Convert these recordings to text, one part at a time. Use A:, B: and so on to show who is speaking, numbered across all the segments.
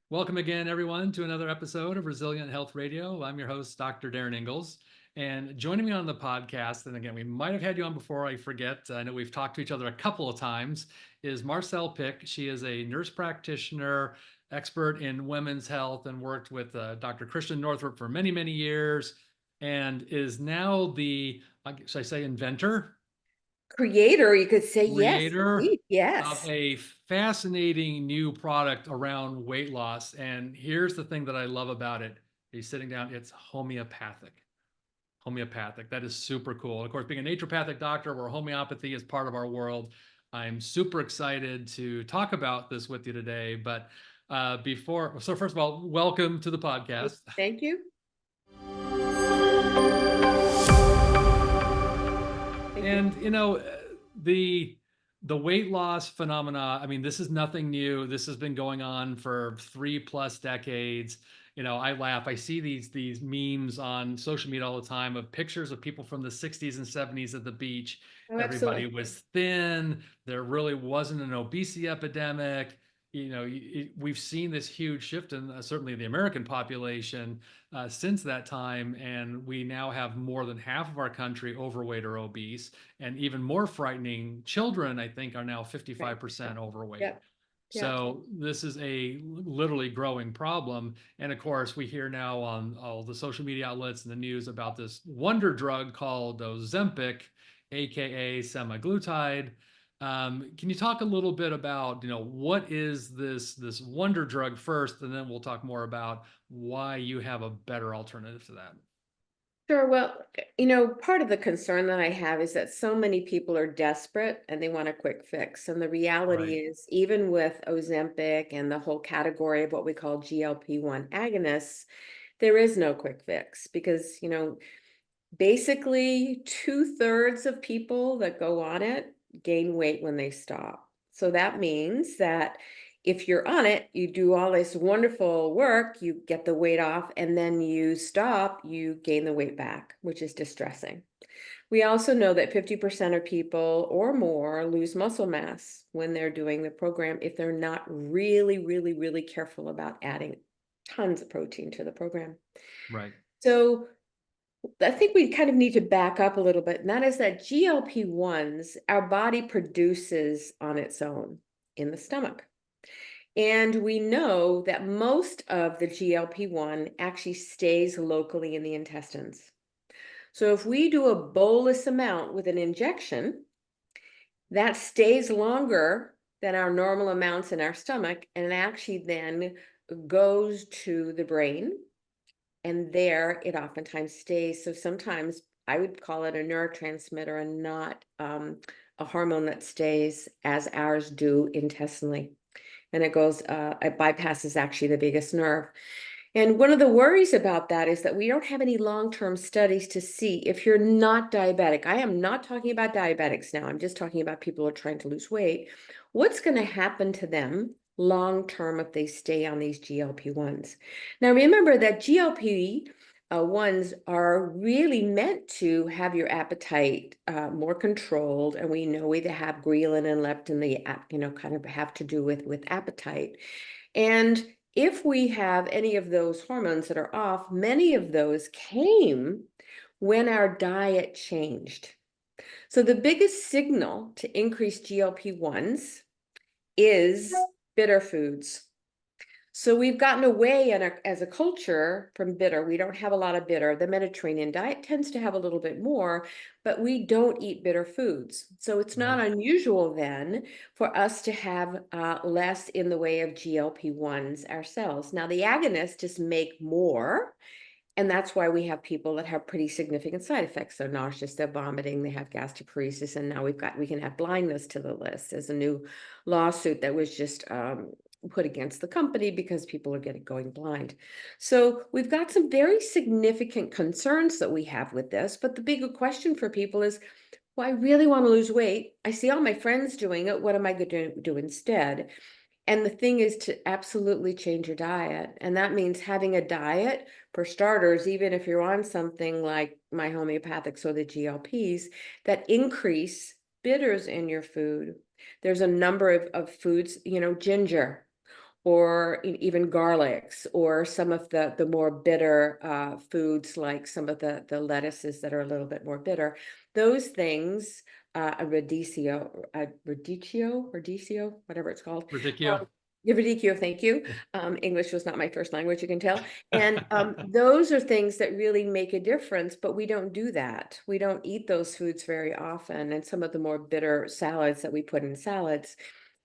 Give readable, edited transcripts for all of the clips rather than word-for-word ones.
A: Welcome again, everyone, to another episode of Resilient Health Radio. I'm your host, Dr. Darin Ingels. And joining me on the podcast, and again, we might have had you on before, I forget. I know we've talked to each other a couple of times, is Marcelle Pick. She is a nurse practitioner, expert in women's health, and worked with Dr. Christian Northrup for many, many years, and is now the, should I say, inventor?
B: Creator, you could say. Yes,
A: Creator
B: indeed.
A: of
B: Yes.
A: a fascinating new product around weight loss. And here's the thing that I love about it. He's sitting down, it's homeopathic. Homeopathic. That is super cool. Of course, being a naturopathic doctor where homeopathy is part of our world, I'm super excited to talk about this with you today. But so first of all, welcome to the podcast.
B: Thank you. Thank you.
A: And the the weight loss phenomena, I mean, this is nothing new. This has been going on for 3+ decades. I laugh. I see these memes on social media all the time of pictures of people from the 60s and 70s at the beach.
B: Oh,
A: Everybody
B: absolutely.
A: was thin. There really wasn't an obesity epidemic. We've seen this huge shift in certainly the American population since that time, and we now have more than half of our country overweight or obese, and even more frightening, children, I think, are now
B: Right.
A: 55% overweight.
B: Yep. Yep.
A: So this is a literally growing problem. And of course, we hear now on all the social media outlets and the news about this wonder drug called Ozempic, aka semaglutide. Can you talk a little bit about, what is this wonder drug first, and then we'll talk more about why you have a better alternative to that.
B: Sure. Well, part of the concern that I have is that so many people are desperate and they want a quick fix. And the reality
A: Right.
B: is, even with Ozempic and the whole category of what we call GLP-1 agonists, there is no quick fix because, basically 2/3 of people that go on it gain weight when they stop. So that means that if you're on it, you do all this wonderful work, you get the weight off, and then you stop, you gain the weight back, which is distressing. We also know that 50% of people or more lose muscle mass when they're doing the program if they're not really, really, really careful about adding tons of protein to the program.
A: Right.
B: So I think we kind of need to back up a little bit, and that is that GLP-1s, our body produces on its own in the stomach. And we know that most of the GLP-1 actually stays locally in the intestines. So if we do a bolus amount with an injection, that stays longer than our normal amounts in our stomach, and it actually then goes to the brain, and there it oftentimes stays. So sometimes I would call it a neurotransmitter and not a hormone that stays as ours do intestinally. And it bypasses actually the biggest nerve. And one of the worries about that is that we don't have any long-term studies to see if you're not diabetic. I am not talking about diabetics now. I'm just talking about people who are trying to lose weight. What's going to happen to them long-term if they stay on these GLP-1s? Now, remember that GLP-1s are really meant to have your appetite more controlled. And we know they have ghrelin and leptin, kind of have to do with appetite. And if we have any of those hormones that are off, many of those came when our diet changed. So the biggest signal to increase GLP-1s is bitter foods. So we've gotten away as a culture from bitter. We don't have a lot of bitter. The Mediterranean diet tends to have a little bit more, but we don't eat bitter foods. So it's not
A: Right.
B: unusual then for us to have less in the way of GLP-1s ourselves. Now, the agonists just make more. And that's why we have people that have pretty significant side effects. They're nauseous, they're vomiting, they have gastroparesis, and now we can add blindness to the list. There's a new lawsuit that was just put against the company because people are going blind. So we've got some very significant concerns that we have with this. But the bigger question for people is, well, I really want to lose weight. I see all my friends doing it. What am I going to do instead? And the thing is to absolutely change your diet. And that means having a diet, for starters, even if you're on something like my homeopathics or the GLPs, that increase bitters in your food. There's a number of foods, ginger or even garlics, or some of the more bitter foods, like some of the lettuces that are a little bit more bitter. Those things, radicchio, whatever it's called.
A: Radicchio.
B: Radicchio, thank you. English was not my first language, you can tell. And those are things that really make a difference, but we don't do that. We don't eat those foods very often. And some of the more bitter salads that we put in salads,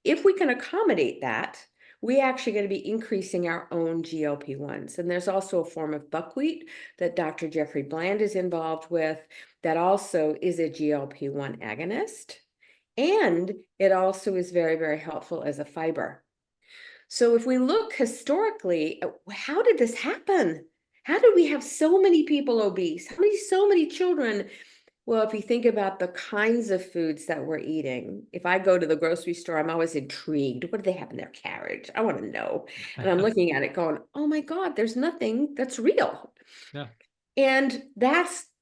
B: if we can accommodate that, we actually going to be increasing our own GLP-1s. And there's also a form of buckwheat that Dr. Jeffrey Bland is involved with that also is a GLP-1 agonist. And it also is very, very helpful as a fiber. So if we look historically, how did this happen? How did we have so many people obese? So many children? Well, if you think about the kinds of foods that we're eating, if I go to the grocery store, I'm always intrigued. What do they have in their carriage? I want to know. And I'm looking at it going, oh my God, there's nothing that's real.
A: Yeah.
B: And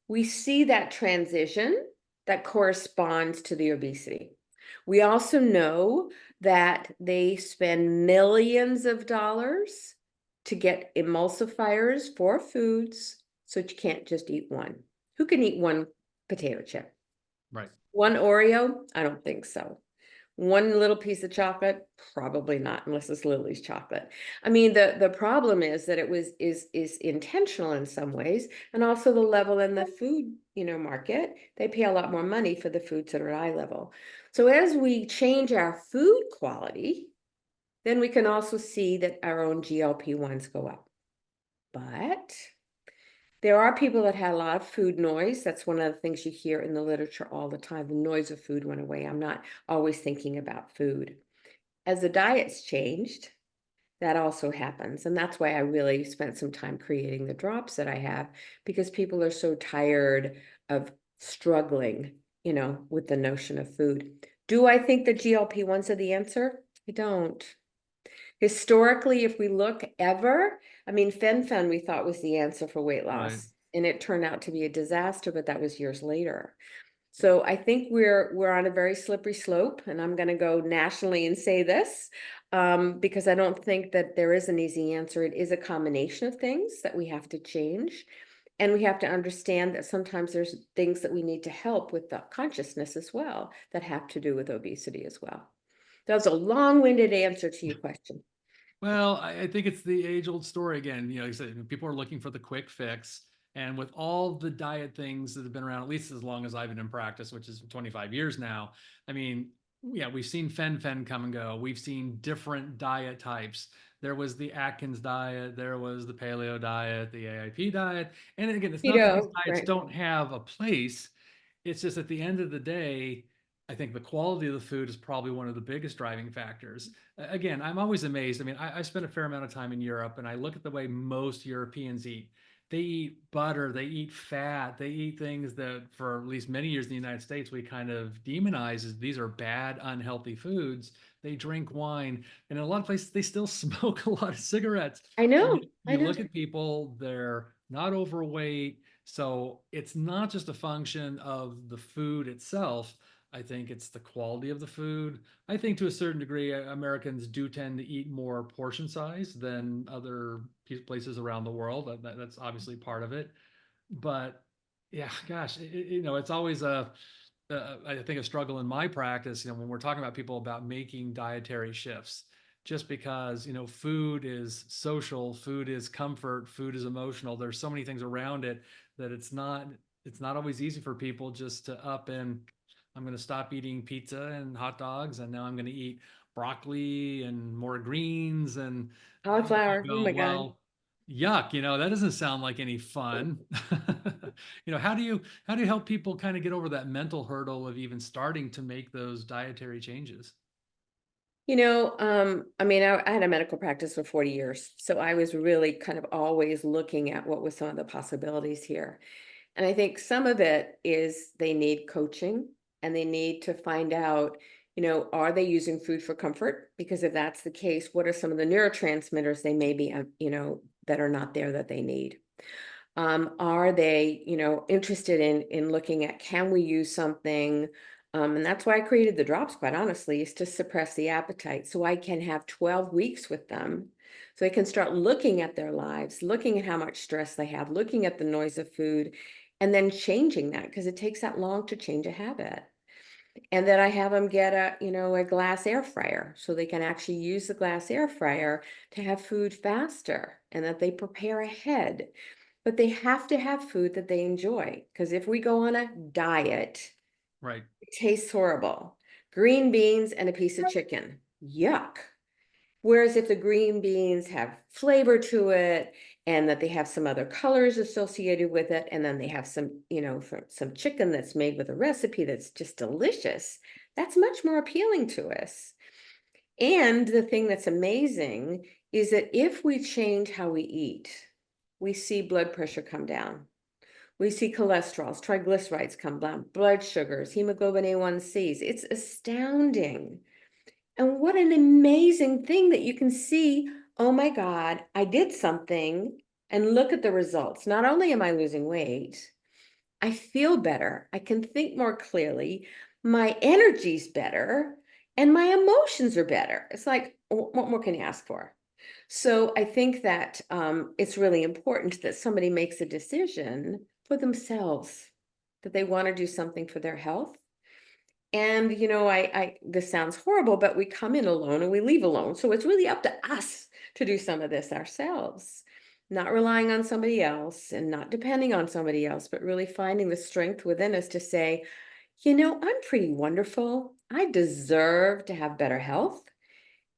B: we see that transition that corresponds to the obesity. We also know that they spend millions of dollars to get emulsifiers for foods, so you can't just eat one. Who can eat one potato chip?
A: Right.
B: One Oreo? I don't think so. One little piece of chocolate? Probably not, unless it's Lily's chocolate. I mean, the problem is that it is intentional in some ways, and also the level in the food, market. They pay a lot more money for the foods that are eye level. So as we change our food quality, then we can also see that our own GLP-1s go up. But there are people that had a lot of food noise. That's one of the things you hear in the literature all the time. The noise of food went away. I'm not always thinking about food. As the diets changed, that also happens. And that's why I really spent some time creating the drops that I have, because people are so tired of struggling, with the notion of food. Do I think the GLP-1s are the answer? I don't. Historically, if we look ever, I mean, fen-phen we thought was the answer for weight loss.
A: Right.
B: And it turned out to be a disaster, but that was years later. So I think we're on a very slippery slope, and I'm going to go nationally and say this, because I don't think that there is an easy answer. It is a combination of things that we have to change. And we have to understand that sometimes there's things that we need to help with the consciousness as well that have to do with obesity as well. That was a long-winded answer to your question.
A: Well, I think it's the age-old story again. Like I said, people are looking for the quick fix. And with all the diet things that have been around, at least as long as I've been in practice, which is 25 years now, I mean, yeah, we've seen fen-phen come and go. We've seen different diet types. There was the Atkins diet, there was the paleo diet, the AIP diet. And again, it's not that these diets
B: Right.
A: don't have a place. It's just at the end of the day, I think the quality of the food is probably one of the biggest driving factors. Again, I'm always amazed. I mean, I spent a fair amount of time in Europe, and I look at the way most Europeans eat. They eat butter, they eat fat, they eat things that for at least many years in the United States we kind of demonize as these are bad, unhealthy foods. They drink wine, and in a lot of places they still smoke a lot of cigarettes.
B: I
A: And
B: know.
A: yet
B: I
A: you
B: know.
A: look at people, they're not overweight. So it's not just a function of the food itself. I think it's the quality of the food. I think to a certain degree, Americans do tend to eat more portion size than other places around the world. That's obviously part of it. But yeah, gosh, it's always I think a struggle in my practice, when we're talking about people about making dietary shifts, just because, food is social, food is comfort, food is emotional. There's so many things around it that it's not always easy for people just to up and I'm going to stop eating pizza and hot dogs, and now I'm going to eat broccoli and more greens. And I
B: Cauliflower. Oh
A: go,
B: my God.
A: well, yuck, that doesn't sound like any fun. How do you help people kind of get over that mental hurdle of even starting to make those dietary changes?
B: I mean, I had a medical practice for 40 years, so I was really kind of always looking at what was some of the possibilities here. And I think some of it is they need coaching, and they need to find out, are they using food for comfort? Because if that's the case, what are some of the neurotransmitters they may be, that are not there that they need? Are they, interested in looking at, can we use something And that's why I created the drops, quite honestly, is to suppress the appetite. So I can have 12 weeks with them. So I can start looking at their lives, looking at how much stress they have, looking at the noise of food, and then changing that, because it takes that long to change a habit. And then I have them get a glass air fryer, so they can actually use the glass air fryer to have food faster, and that they prepare ahead. But they have to have food that they enjoy, because if we go on a diet,
A: Right.
B: it tastes horrible. Green beans and a piece of chicken. Yuck. Whereas if the green beans have flavor to it, and that they have some other colors associated with it, and then they have some chicken that's made with a recipe that's just delicious, that's much more appealing to us. And the thing that's amazing is that if we change how we eat, we see blood pressure come down. We see cholesterols, triglycerides come down, blood sugars, hemoglobin A1Cs. It's astounding. And what an amazing thing that you can see, oh my God, I did something and look at the results. Not only am I losing weight, I feel better. I can think more clearly. My energy's better and my emotions are better. It's like, what more can you ask for? So I think that it's really important that somebody makes a decision for themselves, that they want to do something for their health. And this sounds horrible, but we come in alone and we leave alone. So it's really up to us to do some of this ourselves, not relying on somebody else and not depending on somebody else, but really finding the strength within us to say, I'm pretty wonderful. I deserve to have better health.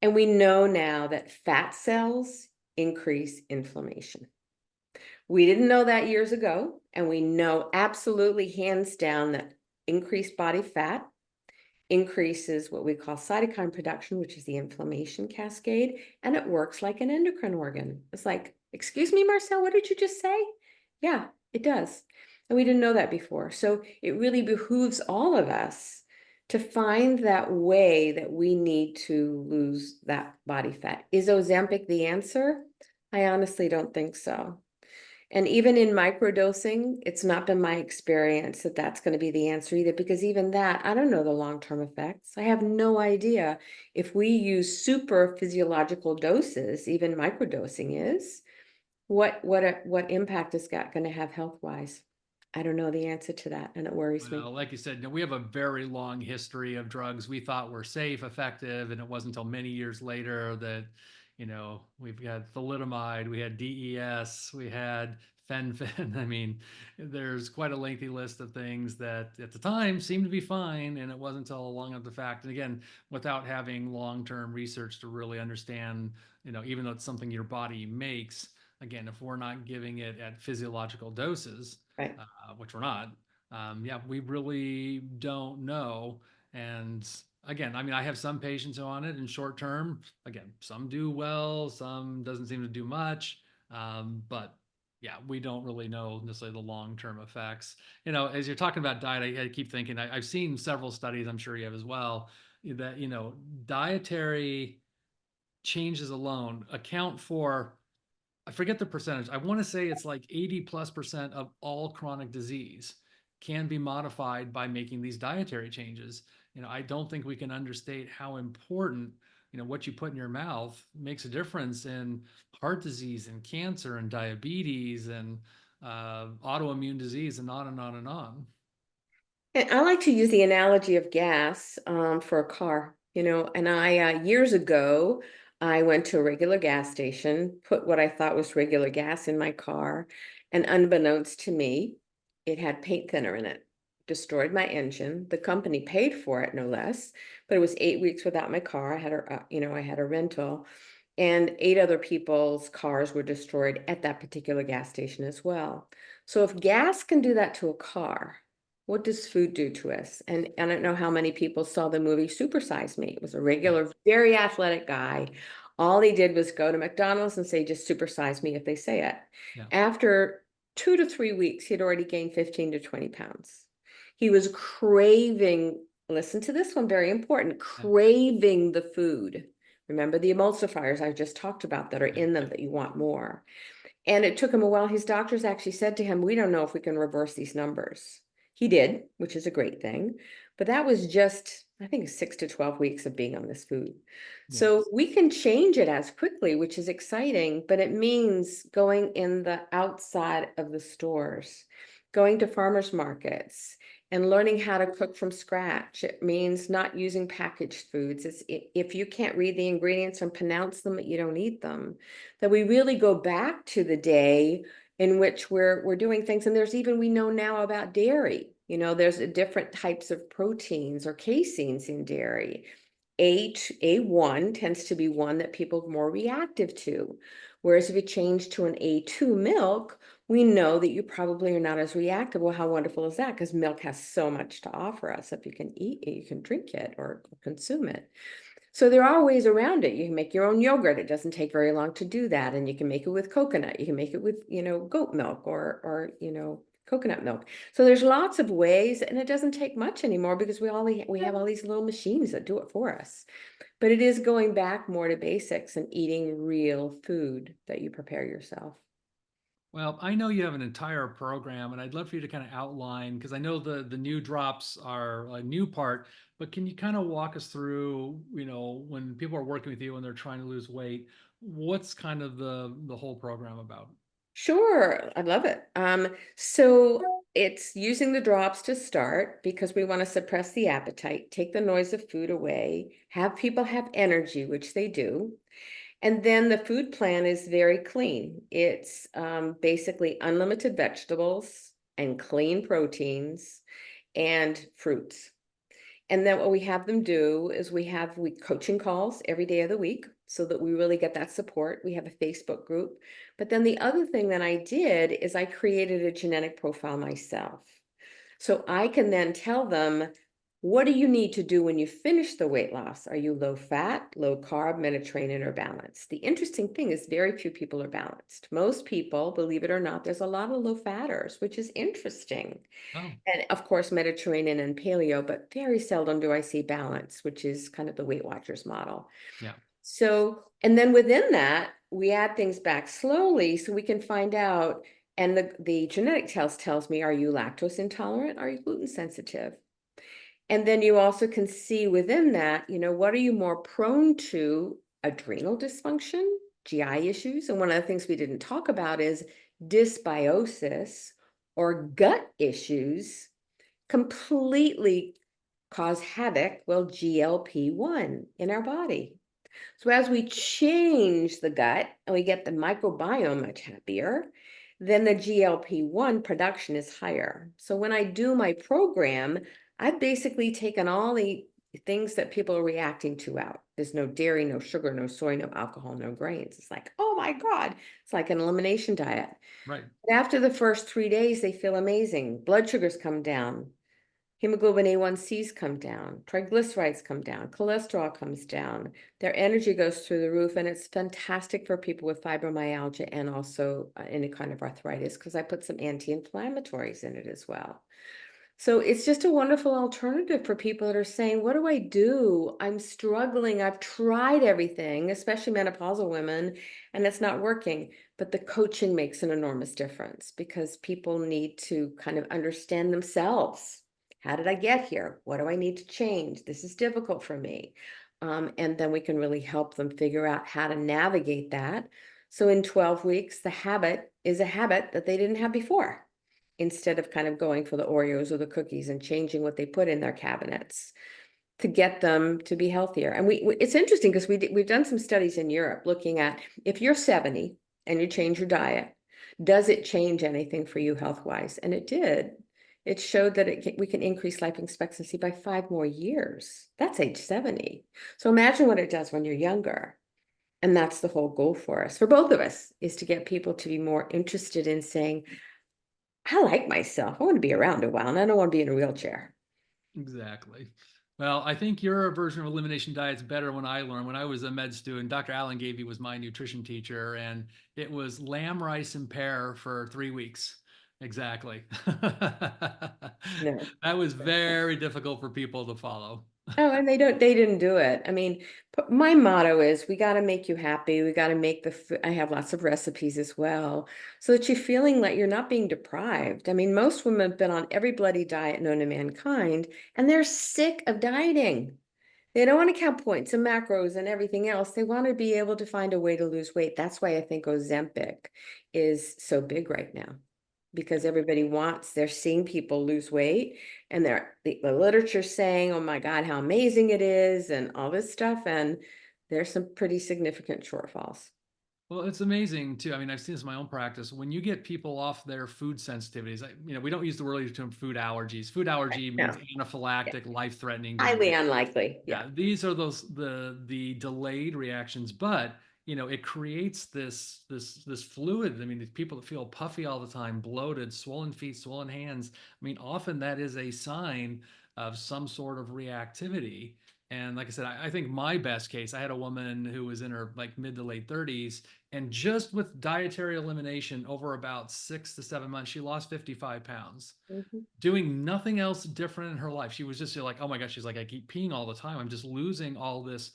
B: And we know now that fat cells increase inflammation. We didn't know that years ago, and we know absolutely hands down that increased body fat increases what we call cytokine production, which is the inflammation cascade, and it works like an endocrine organ. It's like, excuse me, Marcelle, what did you just say? Yeah, it does. And we didn't know that before. So it really behooves all of us to find that way that we need to lose that body fat. Is Ozempic the answer? I honestly don't think so. And even in microdosing, it's not been my experience that that's going to be the answer either, because even that, I don't know the long-term effects. I have no idea if we use super physiological doses, even microdosing is, what impact is that going to have health-wise? I don't know the answer to that, and it worries me.
A: Well, like you said, we have a very long history of drugs we thought were safe, effective, and it wasn't until many years later that, we've got thalidomide, we had DES, we had fenfen. I mean, there's quite a lengthy list of things that at the time seemed to be fine, and it wasn't until long after the fact. And again, without having long-term research to really understand, even though it's something your body makes, again, if we're not giving it at physiological doses,
B: Right.
A: which we're not, yeah, we really don't know. And again, I mean, I have some patients who are on it in short term. Again, some do well, some doesn't seem to do much. But yeah, we don't really know necessarily the long term effects. As you're talking about diet, I keep thinking I've seen several studies, I'm sure you have as well, that dietary changes alone account for, I forget the percentage. I want to say it's like 80+% of all chronic disease can be modified by making these dietary changes. I don't think we can understate how important, what you put in your mouth makes a difference in heart disease and cancer and diabetes and autoimmune disease and on and on and on.
B: And I like to use the analogy of gas for a car, and I, years ago, I went to a regular gas station, put what I thought was regular gas in my car, and unbeknownst to me, it had paint thinner in it. Destroyed my engine. The company paid for it, no less, but it was 8 weeks without my car. I had a rental, and 8 other people's cars were destroyed at that particular gas station as well. So if gas can do that to a car, what does food do to us? And I don't know how many people saw the movie Super Size Me. It was a regular,
A: Yes.
B: very athletic guy. All he did was go to McDonald's and say, just super size me if they say it.
A: Yeah.
B: After 2 to 3 weeks, he'd already gained 15 to 20 pounds. He was craving, listen to this one, very important,
A: Yeah.
B: craving the food. Remember the emulsifiers I just talked about that are
A: Yeah.
B: in them that you want more. And it took him a while. His doctors actually said to him, we don't know if we can reverse these numbers. He did, which is a great thing. But that was just, I think, 6 to 12 weeks of being on this food.
A: Yeah.
B: So we can change it as quickly, which is exciting, but it means going in the outside of the stores, going to farmers markets and learning how to cook from scratch. It means not using packaged foods. If you can't read the ingredients and pronounce them, you don't eat them. That we really go back to the day in which we're doing things. And there's even, we know now about dairy. You know, there's different types of proteins or caseins in dairy. A1 tends to be one that people are more reactive to. Whereas if you change to an A2 milk, we know that you probably are not as reactive. Well, how wonderful is that? Because milk has so much to offer us. If you can eat it, you can drink it or consume it. So there are ways around it. You can make your own yogurt. It doesn't take very long to do that. And you can make it with coconut. You can make it with, goat milk or coconut milk. So there's lots of ways, and it doesn't take much anymore because we have all these little machines that do it for us. But it is going back more to basics and eating real food that you prepare yourself.
A: Well, I know you have an entire program, and I'd love for you to kind of outline, because I know the new drops are a new part, but can you kind of walk us through, when people are working with you and they're trying to lose weight, what's kind of the whole program about?
B: Sure, I love it. So it's using the drops to start because we want to suppress the appetite, take the noise of food away, have people have energy, which they do. And then the food plan is very clean. It's basically unlimited vegetables and clean proteins and fruits. And then what we have them do is we have coaching calls every day of the week so that we really get that support. We have a Facebook group. But then the other thing that I did is I created a genetic profile myself. So I can then tell them, what do you need to do when you finish the weight loss? Are you low fat, low carb, Mediterranean, or balanced? The interesting thing is very few people are balanced. Most people, believe it or not, there's a lot of low fatters, which is interesting.
A: Oh,
B: And of course, Mediterranean and paleo, but very seldom do I see balance, which is kind of the Weight Watchers model.
A: yeah.
B: So, and then within that, we add things back slowly so we can find out. And the genetic test tells me, are you lactose intolerant? Are you gluten sensitive? And then you also can see within that, what are you more prone to? Adrenal dysfunction, GI issues. And one of the things we didn't talk about is dysbiosis or gut issues completely cause havoc, well, GLP-1 in our body. So as we change the gut and we get the microbiome much happier, then the GLP-1 production is higher. So when I do my program, I've basically taken all the things that people are reacting to out. There's no dairy, no sugar, no soy, no alcohol, no grains. It's like, oh my God, it's like an elimination diet.
A: Right.
B: But after the first 3 days, they feel amazing. Blood sugars come down. Hemoglobin A1Cs come down, triglycerides come down, cholesterol comes down, their energy goes through the roof, and it's fantastic for people with fibromyalgia and also any kind of arthritis because I put some anti-inflammatories in it as well. So it's just a wonderful alternative for people that are saying, what do I do? I'm struggling. I've tried everything, especially menopausal women, and it's not working. But the coaching makes an enormous difference because people need to kind of understand themselves. How did I get here? What do I need to change? This is difficult for me. And then we can really help them figure out how to navigate that. So in 12 weeks, the habit is a habit that they didn't have before, instead of kind of going for the Oreos or the cookies and changing what they put in their cabinets to get them to be healthier. And it's interesting because we've done some studies in Europe looking at if you're 70 and you change your diet, does it change anything for you health-wise? And it did. It showed that we can increase life expectancy by 5 more years. That's age 70. So imagine what it does when you're younger. And that's the whole goal for us, for both of us, is to get people to be more interested in saying, I like myself. I want to be around a while and I don't want to be in a wheelchair.
A: Exactly. Well, I think your version of elimination diet's better when I learned. When I was a med student, Dr. Alan Gavey was my nutrition teacher, and it was lamb, rice, and pear for 3 weeks. Exactly.
B: No.
A: That was very difficult for people to follow.
B: Oh, and they didn't do it. I mean, my motto is we got to make you happy. We got to make the food. I have lots of recipes as well, so that you're feeling like you're not being deprived. I mean, most women have been on every bloody diet known to mankind, and they're sick of dieting. They don't want to count points and macros and everything else. They want to be able to find a way to lose weight. That's why I think Ozempic is so big right now, because everybody wants, they're seeing people lose weight, and the literature saying, oh my God, how amazing it is, and all this stuff. And there's some pretty significant shortfalls.
A: Well, it's amazing too. I mean, I've seen this in my own practice. When you get people off their food sensitivities, we don't use the word term food allergies. Food allergy means
B: No, yeah,
A: anaphylactic, life-threatening
B: highly
A: behavior.
B: unlikely. Yeah.
A: Yeah, these are the delayed reactions, but it creates this fluid. I mean, these people that feel puffy all the time, bloated, swollen feet, swollen hands. I mean, often that is a sign of some sort of reactivity. And like I said, I think my best case, I had a woman who was in her like mid to late 30s, and just with dietary elimination over about 6 to 7 months, she lost 55 pounds
B: Mhm.
A: doing nothing else different in her life. She was just like, oh my gosh, she's like, I keep peeing all the time. I'm just losing all this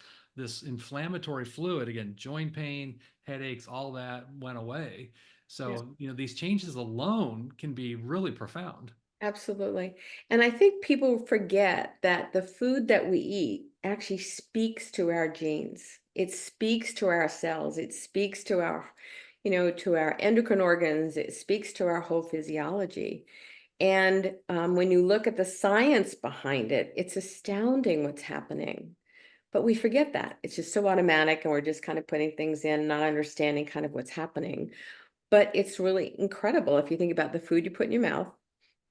A: inflammatory fluid. Again, joint pain, headaches, all that went away.
B: Yeah.
A: So, these changes alone can be really profound.
B: Absolutely. And I think people forget that the food that we eat actually speaks to our genes. It speaks to our cells. It speaks to to our endocrine organs. It speaks to our whole physiology. And when you look at the science behind it, it's astounding what's happening. But we forget that. It's just so automatic, and we're just kind of putting things in, not understanding kind of what's happening. But it's really incredible if you think about the food you put in your mouth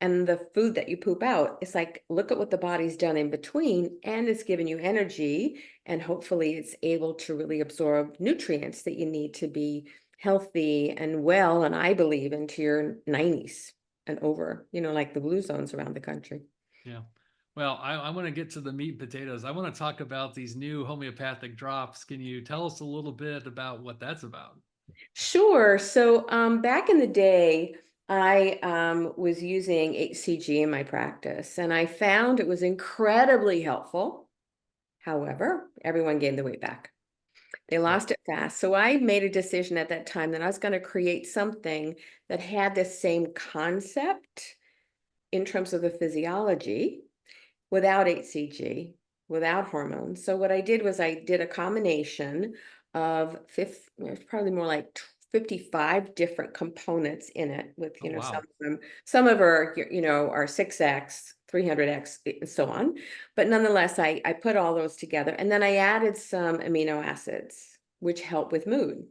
B: and the food that you poop out. It's like, look at what the body's done in between, and it's giving you energy, and hopefully it's able to really absorb nutrients that you need to be healthy and well, and I believe into your 90s and over, like the blue zones around the country.
A: Yeah. Well, I want to get to the meat and potatoes. I want to talk about these new homeopathic drops. Can you tell us a little bit about what that's about?
B: Sure. So back in the day, I was using HCG in my practice, and I found it was incredibly helpful. However, everyone gained the weight back. They
A: Yeah.
B: lost it fast. So I made a decision at that time that I was going to create something that had the same concept in terms of the physiology without HCG, without hormones. So what I did was I did a combination of it's probably more like 55 different components in it with,
A: Oh,
B: some
A: wow.
B: of them, some of are, are 6x, 300x, and so on. But nonetheless, I put all those together, and then I added some amino acids, which help with mood.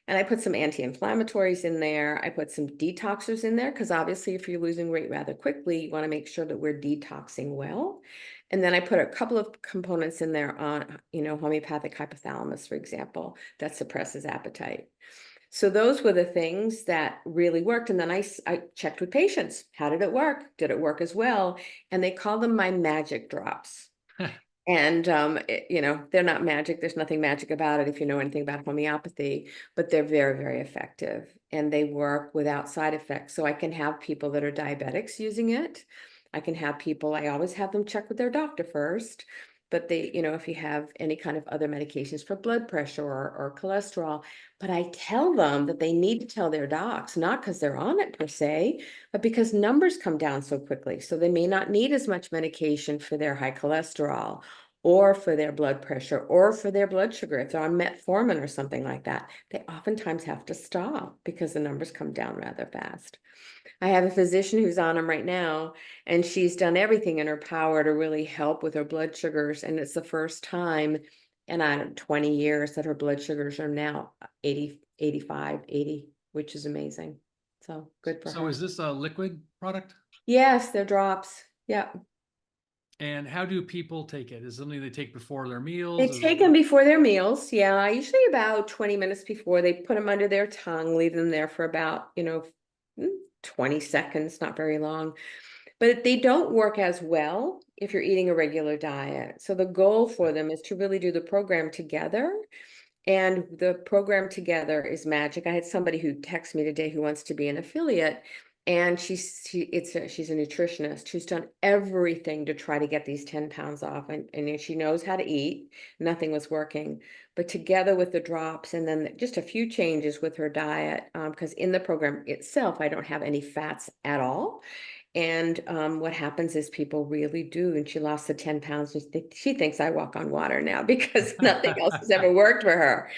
B: And I put some anti-inflammatories in there. I put some detoxers in there because obviously if you're losing weight rather quickly, you want to make sure that we're detoxing well. And then I put a couple of components in there on, homeopathic hypothalamus, for example, that suppresses appetite. So those were the things that really worked. And then I checked with patients. How did it work? Did it work as well? And they call them my magic drops. And they're not magic. There's nothing magic about it if you know anything about homeopathy, but they're very, very effective, and they work without side effects. So I can have people that are diabetics using it. I can have people, I always have them check with their doctor first. But if you have any kind of other medications for blood pressure or cholesterol, but I tell them that they need to tell their docs, not because they're on it per se, but because numbers come down so quickly. So they may not need as much medication for their high cholesterol or for their blood pressure or for their blood sugar. If they're on metformin or something like that, they oftentimes have to stop because the numbers come down rather fast. I have a physician who's on them right now, and she's done everything in her power to really help with her blood sugars. And it's the first time in 20 years that her blood sugars are now 80, 85, 80, which is amazing. So good for
A: So
B: her.
A: is this a liquid product?
B: Yes, they're drops. Yeah.
A: And how do people take it? Is it something they take before their
B: They
A: meals? Is
B: take them before their meals. Yeah, usually about 20 minutes before. They put them under their tongue, leave them there for about, 20 seconds, not very long. But they don't work as well if you're eating a regular diet. So the goal for them is to really do the program together. And the program together is magic. I had somebody who texted me today who wants to be an affiliate. And she's a nutritionist who's done everything to try to get these 10 pounds off. And she knows how to eat. Nothing was working. But together with the drops and then just a few changes with her diet, because in the program itself, I don't have any fats at all. And what happens is people really do. And she lost the 10 pounds. She thinks I walk on water now because nothing else has ever worked for her.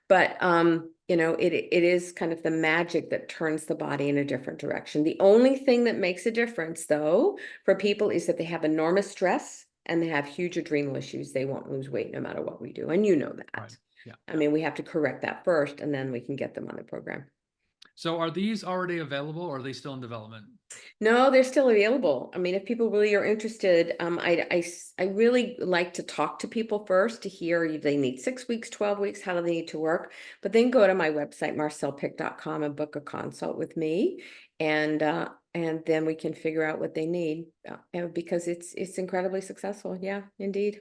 B: But it is kind of the magic that turns the body in a different direction. The only thing that makes a difference, though, for people is that they have enormous stress and they have huge adrenal issues. They won't lose weight no matter what we do. And you know
A: Right.
B: that.
A: Yeah.
B: I mean, we have to correct that first, and then we can get them on the program.
A: So are these already available or are they still in development?
B: No, they're still available. I mean, if people really are interested, I really like to talk to people first to hear if they need 6 weeks, 12 weeks, how do they need to work. But then go to my website, marcellepick.com, and book a consult with me. And then we can figure out what they need because it's incredibly successful. Yeah, indeed.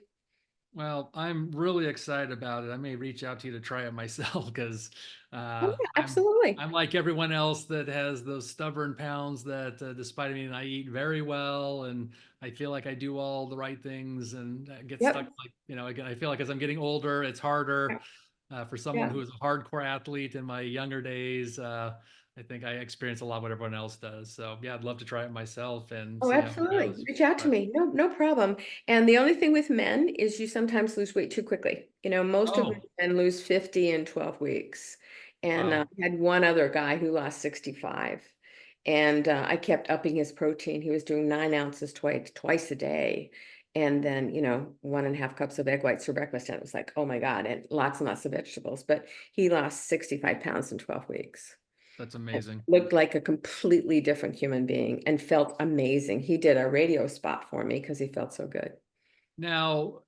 A: Well, I'm really excited about it. I may reach out to you to try it myself because
B: Oh,
A: uh,
B: yeah,
A: I'm
B: absolutely.
A: I'm like everyone else that has those stubborn pounds that despite I eat very well and I feel like I do all the right things and I get stuck
B: Yep.
A: like again I feel like as I'm getting older it's harder for someone
B: Yeah.
A: who is a hardcore athlete in my younger days. I think I experience a lot what everyone else does. So yeah, I'd love to try it myself and
B: Oh,
A: see how it
B: absolutely.
A: goes.
B: Reach out to
A: But
B: me. No problem. And the only thing with men is you sometimes lose weight too quickly. Most of
A: oh
B: men lose 50 in 12 weeks. And
A: wow,
B: I had one other guy who lost 65. And I kept upping his protein. He was doing 9 ounces twice a day. And then, 1.5 cups of egg whites for breakfast. And it was like, oh my God, and lots of vegetables. But he lost 65 pounds in 12 weeks.
A: that's amazing.
B: Looked like a completely different human being and felt amazing. He did a radio spot for me because he felt so good.
A: Now,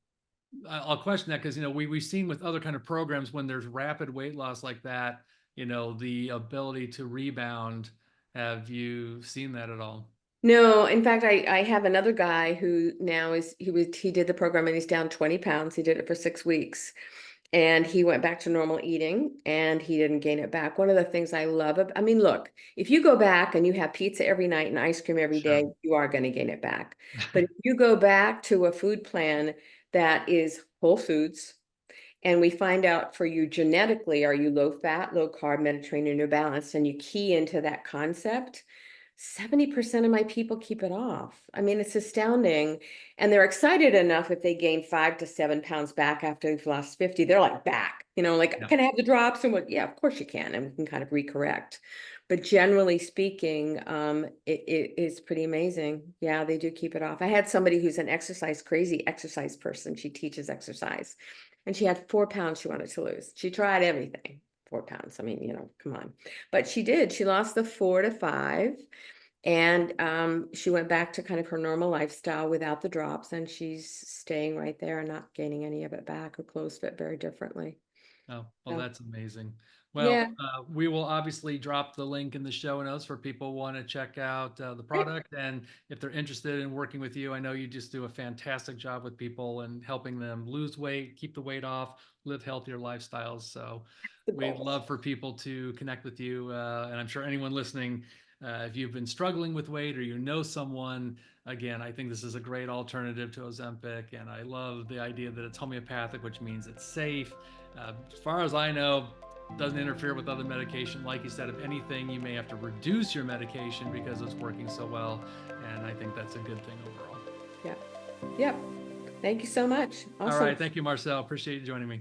A: I'll question that because we've seen with other kind of programs when there's rapid weight loss like that, the ability to rebound. Have you seen that at all?
B: No, in fact, I have another guy who now he did the program and he's down 20 pounds. He did it for 6 weeks and he went back to normal eating and he didn't gain it back. One of the things I love, I mean, look, if you go back and you have pizza every night and ice cream every day,
A: Sure.
B: you are going to gain it back. But if you go back to a food plan that is whole foods, and we find out for you genetically, are you low fat, low carb, Mediterranean, or balanced, and you key into that concept, 70% of my people keep it off. I mean, it's astounding. And they're excited enough if they gain 5 to 7 pounds back after they've lost 50. They're like, back, like,
A: Yeah.
B: can I have the drops? And what? Yeah, of course you can. And we can kind of recorrect. But generally speaking, it is pretty amazing. Yeah, they do keep it off. I had somebody who's an crazy exercise person. She teaches exercise. And she had 4 pounds she wanted to lose. She tried everything. 4 pounds. I mean, come on. But she did. She lost the 4 to 5. And she went back to kind of her normal lifestyle without the drops, and she's staying right there and not gaining any of it back. Her clothes fit very differently.
A: Oh, well,
B: So,
A: that's amazing.
B: yeah,
A: Well, we will obviously drop the link in the show notes for people who want to check out the
B: great.
A: product. And if they're interested in working with you, I know you just do a fantastic job with people and helping them lose weight, keep the weight off, live healthier lifestyles. So
B: The
A: we'd
B: goals.
A: love for people to connect with you. And I'm sure anyone listening, if you've been struggling with weight or you know someone, again, I think this is a great alternative to Ozempic. And I love the idea that it's homeopathic, which means it's safe. As far as I know, doesn't interfere with other medication. Like you said, if anything, you may have to reduce your medication because it's working so well. And I think that's a good thing overall.
B: Yeah. Yep. Thank you so much.
A: All
B: Awesome.
A: right. Thank you, Marcelle. Appreciate you joining me.